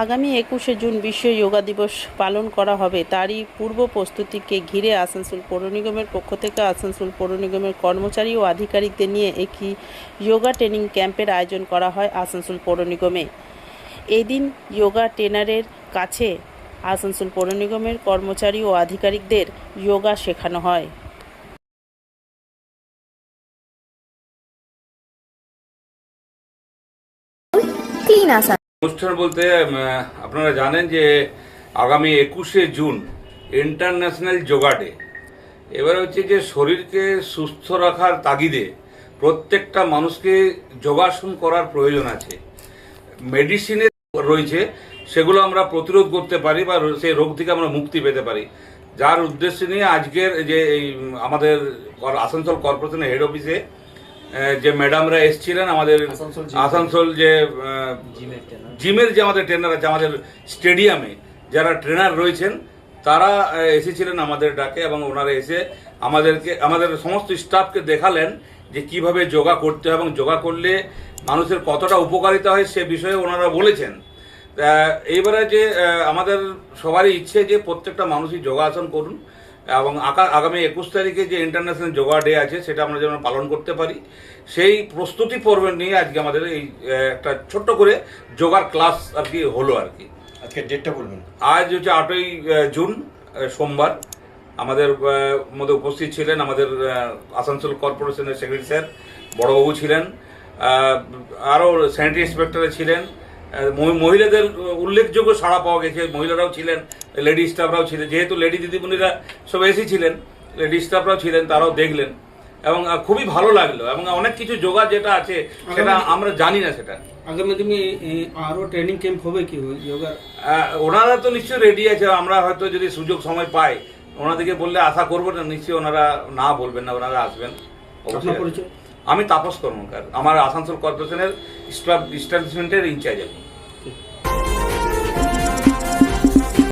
আগামী 21শে জুন বিশ্ব যোগা দিবস পালন করা হবে। তারই পূর্ব প্রস্তুতিকে ঘিরে আসানসোল পৌর নিগমের পক্ষ থেকে আসানসোল পৌর নিগমের কর্মচারী ও আধিকারিকদের নিয়ে একটি যোগা ট্রেনিং ক্যাম্পের আয়োজন করা হয় আসানসোল পৌর নিগমে। এই দিন যোগা ট্রেনারের কাছে আসানসোল পৌর নিগমের কর্মচারী ও আধিকারিকদের যোগা শেখানো হয়। অনুষ্ঠান বলতে আপনারা জানেন যে আগামী 21শে জুন ইন্টারন্যাশনাল যোগা ডে। এবার হচ্ছে যে শরীরকে সুস্থ রাখার তাগিদে প্রত্যেকটা মানুষকে যোগাসন করার প্রয়োজন আছে। মেডিসিনে রয়েছে সেগুলো আমরা প্রতিরোধ করতে পারি বা সেই রোগ থেকে আমরা মুক্তি পেতে পারি, যার উদ্দেশ্য নিয়ে আজকের যে এই আমাদের আসানসোল কর্পোরেশনের হেড অফিসে যে ম্যাডামরা এসেছিলেন, আমাদের আসানসোল যে জিমের যে আমাদের ট্রেনার আছে, আমাদের স্টেডিয়ামে যারা ট্রেনার রয়েছেন তারা এসেছিলেন আমাদের ডাকে, এবং ওনারা এসে আমাদের সমস্ত স্টাফকে দেখালেন যে কিভাবে যোগা করতে হয় এবং যোগা করলে মানুষের কতটা উপকারিতা হয় সে বিষয়ে ওনারা বলেছেন। এইবারে যে আমাদের সবারই ইচ্ছে যে প্রত্যেকটা মানুষই যোগাসন করুন, এবং আগামী 21 তারিখে যে ইন্টারন্যাশনাল যোগা ডে আছে সেটা আমরা যেন পালন করতে পারি, সেই প্রস্তুতি পর্ব নিয়ে আজকে আমাদের এই একটা ছোট্ট করে যোগার ক্লাস আর কি হলো আর কি। আজকে ডেটটা বলবেন। আজ হচ্ছে 8ই জুন সোমবার। আমাদের মধ্যে উপস্থিত ছিলেন আমাদের আসানসোল কর্পোরেশনের সেক্রেটারি স্যার বড়বাবু ছিলেন, আরও স্যানিটারি ইন্সপেক্টর ছিলেন, মহিলাদের উল্লেখযোগ্য সাড়া পাওয়া গেছে, মহিলারাও ছিলেন, লেডি স্টাফরাও ছিলেন, যেহেতু লেডি দিদিমণিরা সব এসেছিলেন, লেডি স্টাফরাও ছিলেন, তারাও দেখলেন এবং খুবই ভালো লাগলো। এবং অনেক কিছু যোগা যেটা আছে সেটা আমরা জানি না, সেটা আগামী দিনে আরো ট্রেনিং ক্যাম্প হবে কি যোগা? ওনারা তো নিশ্চয়ই রেডি আছে। আমরা হয়তো যদি সুযোগ সময় পাই ওনাদেরকে বললে আশা করবো না, নিশ্চয়ই ওনারা না বলবেন না, ওনারা আসবেন। আমি তাপস কর্মকার, আমার আসানসোল কর্পোরেশনের স্টাবলিশমেন্টের ইনচার্জ।